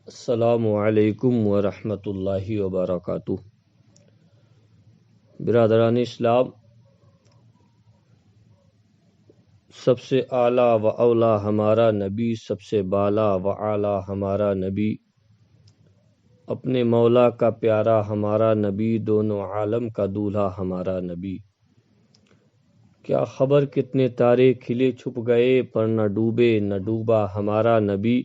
السلام علیکم ورحمۃ اللہ وبرکاتہ۔ برادران اسلام، سب سے اعلیٰ و اولیٰ ہمارا نبی، سب سے بالا و اعلیٰ ہمارا نبی، اپنے مولا کا پیارا ہمارا نبی، دونوں عالم کا دولہا ہمارا نبی۔ کیا خبر کتنے تارے کھلے چھپ گئے، پر نہ ڈوبے نہ ڈوبا ہمارا نبی۔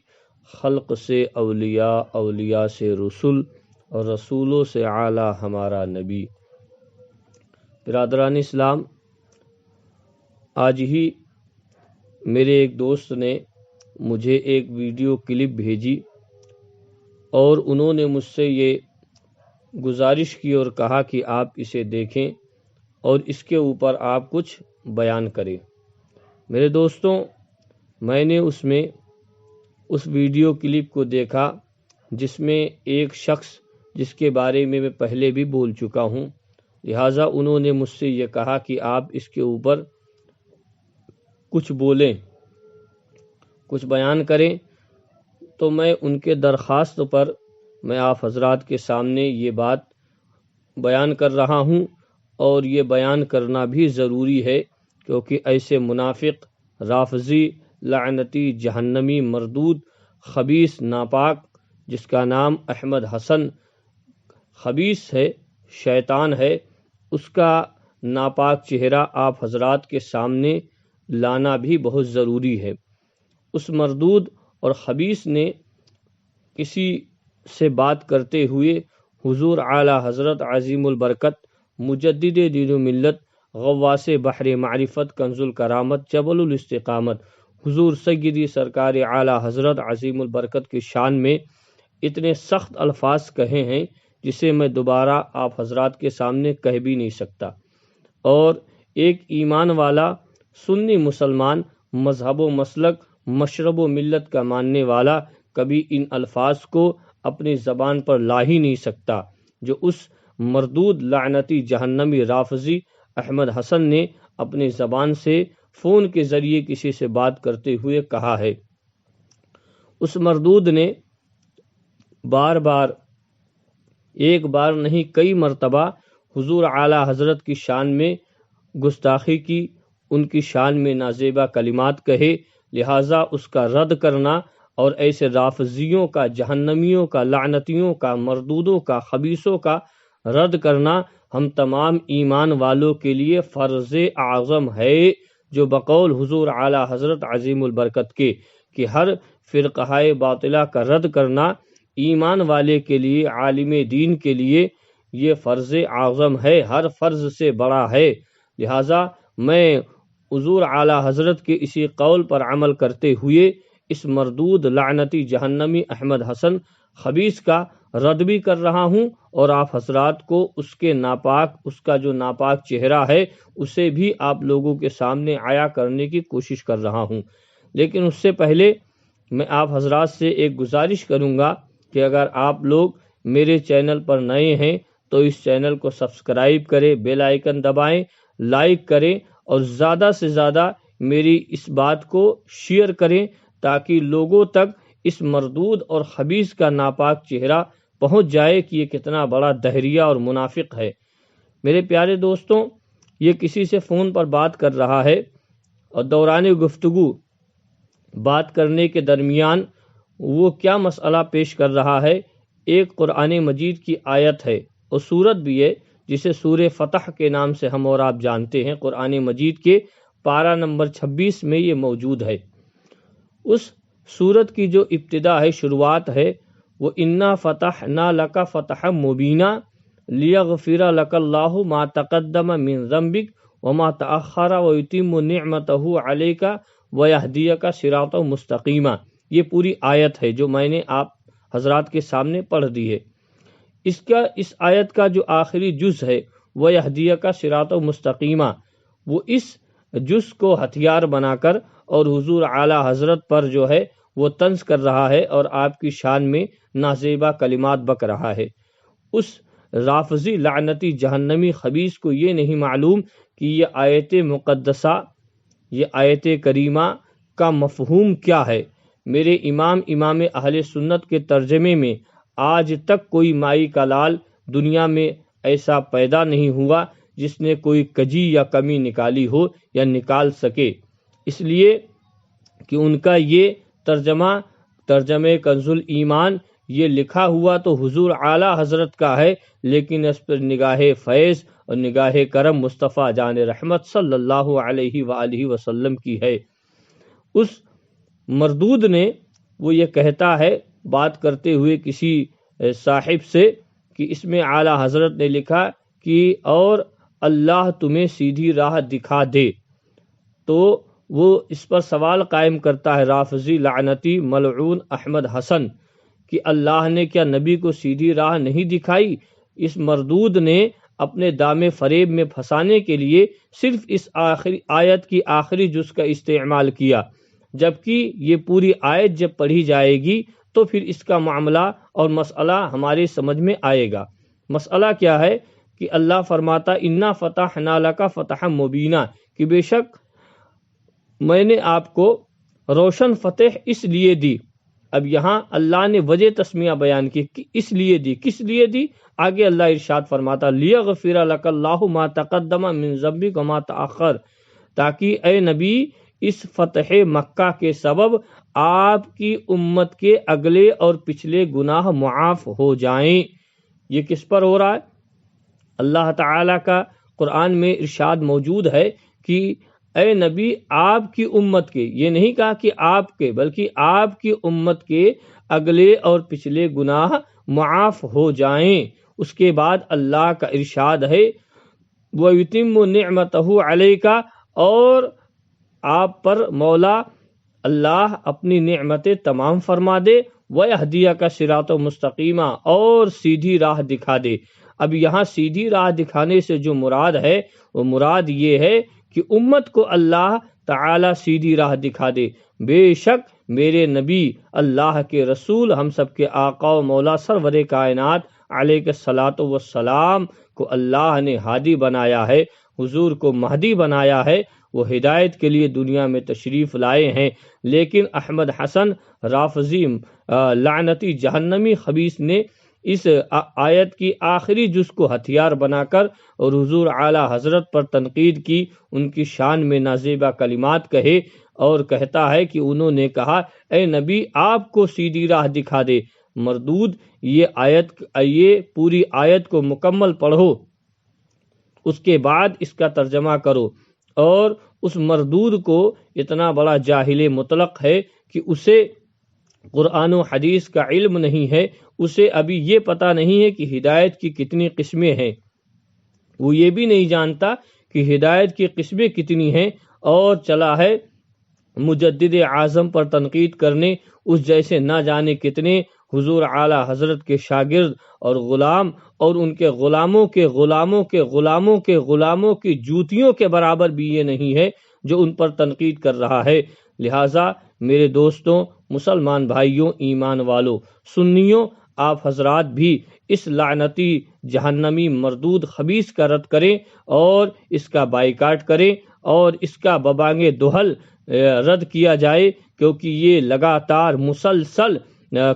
خلق سے اولیاء، اولیاء سے رسول، اور رسولوں سے اعلیٰ ہمارا نبی۔ برادران اسلام، آج ہی میرے ایک دوست نے مجھے ایک ویڈیو کلپ بھیجی اور انہوں نے مجھ سے یہ گزارش کی اور کہا کہ آپ اسے دیکھیں اور اس کے اوپر آپ کچھ بیان کریں۔ میرے دوستوں، میں نے اس ویڈیو کلپ کو دیکھا جس میں ایک شخص جس کے بارے میں پہلے بھی بول چکا ہوں، لہٰذا انہوں نے مجھ سے یہ کہا کہ آپ اس کے اوپر کچھ بولیں، کچھ بیان کریں، تو میں ان کے درخواست پر میں آپ حضرات کے سامنے یہ بات بیان کر رہا ہوں، اور یہ بیان کرنا بھی ضروری ہے کیونکہ ایسے منافق، رافضی، لعنتی، جہنمی، مردود، خبیث، ناپاک، جس کا نام احمد حسن خبیث ہے، شیطان ہے، اس کا ناپاک چہرہ آپ حضرات کے سامنے لانا بھی بہت ضروری ہے۔ اس مردود اور خبیث نے کسی سے بات کرتے ہوئے حضور اعلی حضرت عظیم البرکت مجدد دین و ملت، غواث بحر معرفت، کنز الکرامت، جبل الاستقامت، حضور سیدی سرکار اعلی حضرت عظیم البرکت کی شان میں اتنے سخت الفاظ کہے ہیں جسے میں دوبارہ آپ حضرات کے سامنے کہہ بھی نہیں سکتا، اور ایک ایمان والا سنی مسلمان، مذہب و مسلک، مشرب و ملت کا ماننے والا کبھی ان الفاظ کو اپنی زبان پر لا ہی نہیں سکتا جو اس مردود، لعنتی، جہنمی، رافضی احمد حسن نے اپنی زبان سے فون کے ذریعے کسی سے بات کرتے ہوئے کہا ہے۔ اس مردود نے بار بار، ایک بار نہیں کئی مرتبہ حضور اعلی حضرت کی شان میں گستاخی کی، ان کی شان میں نازیبا کلمات کہے، لہٰذا اس کا رد کرنا اور ایسے رافضیوں کا، جہنمیوں کا، لعنتیوں کا، مردودوں کا، خبیثوں کا رد کرنا ہم تمام ایمان والوں کے لیے فرض اعظم ہے، جو بقول حضور اعلی حضرت عظیم البرکت کے کہ ہر فرقہ باطلہ کا رد کرنا ایمان والے کے لیے، عالم دین کے لیے یہ فرض اعظم ہے، ہر فرض سے بڑا ہے۔ لہٰذا میں حضور اعلی حضرت کے اسی قول پر عمل کرتے ہوئے اس مردود، لعنتی، جہنمی احمد حسن خبیث کا رد بھی کر رہا ہوں، اور آپ حضرات کو اس کے ناپاک، اس کا جو ناپاک چہرہ ہے اسے بھی آپ لوگوں کے سامنے عیا کرنے کی کوشش کر رہا ہوں۔ لیکن اس سے پہلے میں آپ حضرات سے ایک گزارش کروں گا کہ اگر آپ لوگ میرے چینل پر نئے ہیں تو اس چینل کو سبسکرائب کریں، بیل آئیکن دبائیں، لائک کریں، اور زیادہ سے زیادہ میری اس بات کو شیئر کریں تاکہ لوگوں تک اس مردود اور خبیث کا ناپاک چہرہ پہنچ جائے کہ یہ کتنا بڑا دہریہ اور منافق ہے۔ میرے پیارے دوستوں، یہ کسی سے فون پر بات کر رہا ہے اور دوران گفتگو بات کرنے کے درمیان وہ کیا مسئلہ پیش کر رہا ہے، ایک قرآن مجید کی آیت ہے اور سورت بھی ہے جسے سورہ فتح کے نام سے ہم اور آپ جانتے ہیں، قرآن مجید کے پارہ نمبر 26 میں یہ موجود ہے۔ اس سورت کی جو ابتدا ہے، شروعات ہے، وہ انا فتحنا لک فتحا مبینا لیغفر لک اللہ ما تقدم من ذنبک وما تأخر ویتم نعمتہ علیک ویہدیک صراطا مستقیما۔ یہ پوری آیت ہے جو میں نے آپ حضرات کے سامنے پڑھ دی ہے۔ اس آیت کا جو آخری جز ہے ویہدیک صراطا مستقیما، وہ اس جز کو ہتھیار بنا کر اور حضور اعلی حضرت پر جو ہے وہ طنز کر رہا ہے اور آپ کی شان میں نازیبا کلمات بک رہا ہے۔ اس رافضی، لعنتی، جہنمی خبیث کو یہ نہیں معلوم کہ یہ آیت مقدسہ، یہ آیت کریمہ کا مفہوم کیا ہے، میرے امام اہل سنت کے ترجمے میں آج تک کوئی مائی کا لال دنیا میں ایسا پیدا نہیں ہوا جس نے کوئی کجی یا کمی نکالی ہو یا نکال سکے، اس لیے کہ ان کا یہ ترجمہ کنز الایمان یہ لکھا ہوا تو حضور اعلیٰ حضرت کا ہے، لیکن اس پر نگاہ فیض اور نگاہ کرم مصطفیٰ جان رحمت صلی اللہ علیہ وآلہ وسلم کی ہے۔ اس مردود نے وہ یہ کہتا ہے بات کرتے ہوئے کسی صاحب سے کہ اس میں اعلیٰ حضرت نے لکھا کہ اور اللہ تمہیں سیدھی راہ دکھا دے، تو وہ اس پر سوال قائم کرتا ہے رافضی لعنتی ملعون احمد حسن کہ اللہ نے کیا نبی کو سیدھی راہ نہیں دکھائی؟ اس مردود نے اپنے دام فریب میں پھنسانے کے لیے صرف اس آیت کی آخری جز کا استعمال کیا، جبکہ یہ پوری آیت جب پڑھی جائے گی تو پھر اس کا معاملہ اور مسئلہ ہمارے سمجھ میں آئے گا۔ مسئلہ کیا ہے کہ اللہ فرماتا انا فتحنا لک فتحا مبینا، کہ بے شک میں نے آپ کو روشن فتح اس لیے دی۔ اب یہاں اللہ نے وجہ تسمیہ بیان کی کہ اس لیے دی، کس لیے دی؟ آگے اللہ ارشاد فرماتا لیغفر لک اللہ ما تقدم من ذنبک وما تأخر، تاکہ اے نبی اس فتح مکہ کے سبب آپ کی امت کے اگلے اور پچھلے گناہ معاف ہو جائیں۔ یہ کس پر ہو رہا ہے؟ اللہ تعالیٰ کا قرآن میں ارشاد موجود ہے کہ اے نبی آپ کی امت کے، یہ نہیں کہا کہ آپ کے، بلکہ آپ کی امت کے اگلے اور پچھلے گناہ معاف ہو جائیں۔ اس کے بعد اللہ کا ارشاد ہے وَيُتِمُّ نِعْمَتَهُ عَلَيْكَ، اور آپ پر مولا اللہ اپنی نعمتیں تمام فرما دے، وَيَهْدِيَكَ صِرَاطً مُسْتَقِيمًا، اور سیدھی راہ دکھا دے۔ اب یہاں سیدھی راہ دکھانے سے جو مراد ہے وہ مراد یہ ہے کہ امت کو اللہ تعالی سیدھی راہ دکھا دے۔ بے شک میرے نبی اللہ کے رسول ہم سب کے آقا و مولا سرور کائنات علیہ الصلاۃ والسلام کو اللہ نے ہادی بنایا ہے، حضور کو مہدی بنایا ہے، وہ ہدایت کے لیے دنیا میں تشریف لائے ہیں، لیکن احمد حسن رافضی لعنتی جہنمی خبیث نے اس آیت کی آخری جز کو ہتھیار بنا کر اور حضور اعلیٰ حضرت پر تنقید کی، ان کی شان میں نازیبہ کلمات کہے، اور کہتا ہے کہ انہوں نے کہا اے نبی آپ کو سیدھی راہ دکھا دے۔ مردود یہ پوری آیت کو مکمل پڑھو، اس کے بعد اس کا ترجمہ کرو۔ اور اس مردود کو اتنا بڑا جاہل مطلق ہے کہ اسے قرآن و حدیث کا علم نہیں ہے، اسے ابھی یہ پتہ نہیں ہے کہ ہدایت کی کتنی قسمیں ہیں، وہ یہ بھی نہیں جانتا کہ ہدایت کی قسمیں کتنی ہیں، اور چلا ہے مجدد اعظم پر تنقید کرنے، اس جیسے نہ جانے کتنے حضور اعلیٰ حضرت کے شاگرد اور غلام، اور ان کے غلاموں کے غلاموں کے غلاموں کے غلاموں کی جوتیوں کے برابر بھی یہ نہیں ہے جو ان پر تنقید کر رہا ہے۔ لہٰذا میرے دوستوں، مسلمان بھائیوں، ایمان والوں، سنیوں، آپ حضرات بھی اس لعنتی جہنمی مردود خبیث کا رد کریں اور اس کا بائیکاٹ کریں، اور اس کا ببانگ دہل رد کیا جائے، کیونکہ یہ لگاتار مسلسل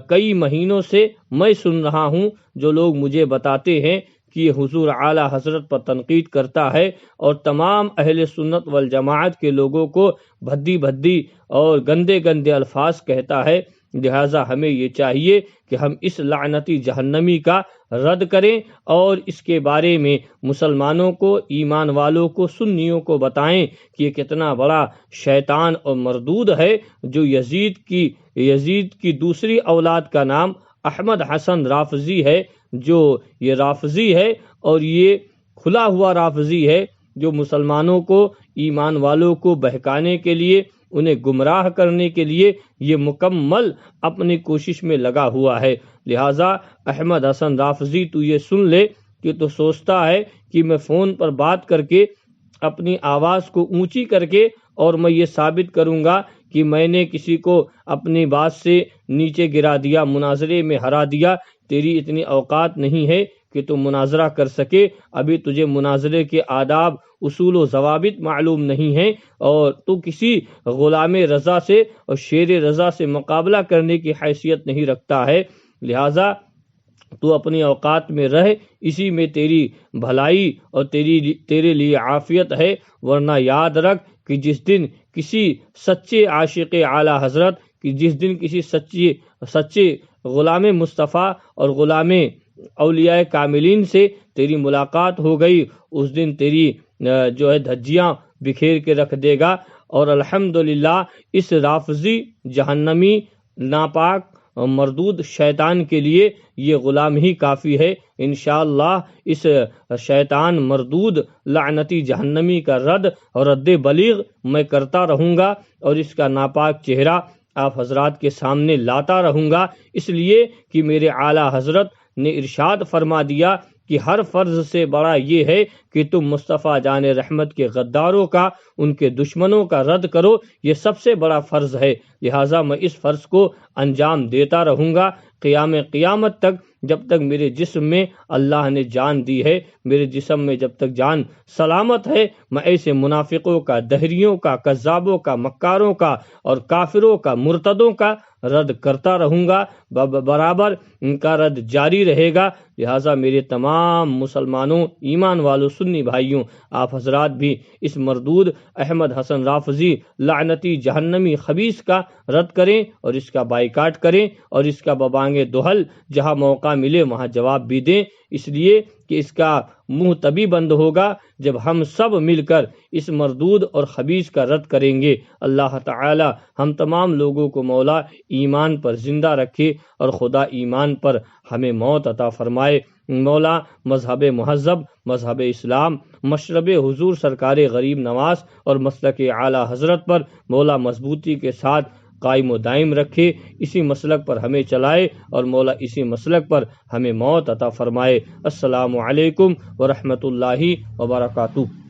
کئی مہینوں سے میں سن رہا ہوں جو لوگ مجھے بتاتے ہیں کہ یہ حضور اعلیٰ حضرت پر تنقید کرتا ہے اور تمام اہل سنت والجماعت کے لوگوں کو بھدی بھدی اور گندے گندے الفاظ کہتا ہے۔ لہٰذا ہمیں یہ چاہیے کہ ہم اس لعنتی جہنمی کا رد کریں اور اس کے بارے میں مسلمانوں کو، ایمان والوں کو، سنیوں کو بتائیں کہ یہ کتنا بڑا شیطان اور مردود ہے، جو یزید کی دوسری اولاد کا نام احمد حسن رافضی ہے، جو یہ رافضی ہے اور یہ کھلا ہوا رافضی ہے، جو مسلمانوں کو، ایمان والوں کو بہکانے کے لیے، انہیں گمراہ کرنے کے لیے یہ مکمل اپنی کوشش میں لگا ہوا ہے۔ لہٰذا احمد حسن رافضی تو یہ سن لے کہ تو سوچتا ہے کہ میں فون پر بات کر کے اپنی آواز کو اونچی کر کے اور میں یہ ثابت کروں گا کہ میں نے کسی کو اپنی بات سے نیچے گرا دیا، مناظرے میں ہرا دیا۔ تیری اتنی اوقات نہیں ہے کہ تم مناظرہ کر سکے، ابھی تجھے مناظرے کے آداب، اصول و ضوابط معلوم نہیں ہیں، اور تو کسی غلام رضا سے اور شیر رضا سے مقابلہ کرنے کی حیثیت نہیں رکھتا ہے، لہٰذا تو اپنی اوقات میں رہ، اسی میں تیری بھلائی اور تیرے لیے عافیت ہے، ورنہ یاد رکھ کہ جس دن کسی سچے عاشق اعلیٰ حضرت، کسی سچے غلام مصطفیٰ اور غلام اولیاء کاملین سے تیری ملاقات ہو گئی، اس دن تیری دھجیاں بکھیر کے رکھ دے گا، اور الحمدللہ اس رافضی جہنمی ناپاک مردود شیطان کے لیے یہ غلام ہی کافی ہے۔ انشاءاللہ اس شیطان مردود لعنتی جہنمی کا رد بلیغ میں کرتا رہوں گا، اور اس کا ناپاک چہرہ آپ حضرات کے سامنے لاتا رہوں گا، اس لیے کہ میرے اعلیٰ حضرت نے ارشاد فرما دیا کہ ہر فرض سے بڑا یہ ہے کہ تم مصطفیٰ جان رحمت کے غداروں کا، ان کے دشمنوں کا رد کرو، یہ سب سے بڑا فرض ہے، لہٰذا میں اس فرض کو انجام دیتا رہوں گا قیامت تک، جب تک میرے جسم میں اللہ نے جان دی ہے، میرے جسم میں جب تک جان سلامت ہے، میں ایسے منافقوں کا، دہریوں کا، کذابوں کا، مکاروں کا اور کافروں کا، مرتدوں کا رد کرتا رہوں گا، برابر ان کا رد جاری رہے گا۔ لہٰذا میرے تمام مسلمانوں، ایمان والوں، سنی بھائیوں، آپ حضرات بھی اس مردود احمد حسن رافضی لعنتی جہنمی خبیث کا رد کریں اور اس کا بائیکاٹ کریں، اور اس کا ببانگ دہل جہاں موقع ملے وہاں جواب بھی دیں، اس لیے کہ اس کا منہ تبھی بند ہوگا جب ہم سب مل کر اس مردود اور خبیث کا رد کریں گے۔ اللہ تعالی ہم تمام لوگوں کو مولا ایمان پر زندہ رکھے، اور خدا ایمان پر ہمیں موت عطا فرمائے۔ مولا مذہب مہذب، مذہب اسلام، مشرب حضور سرکار غریب نواز اور مسلک اعلیٰ حضرت پر مولا مضبوطی کے ساتھ قائم و دائم رکھے، اسی مسلک پر ہمیں چلائے، اور مولا اسی مسلک پر ہمیں موت عطا فرمائے۔ السلام علیکم ورحمۃ اللہ وبرکاتہ۔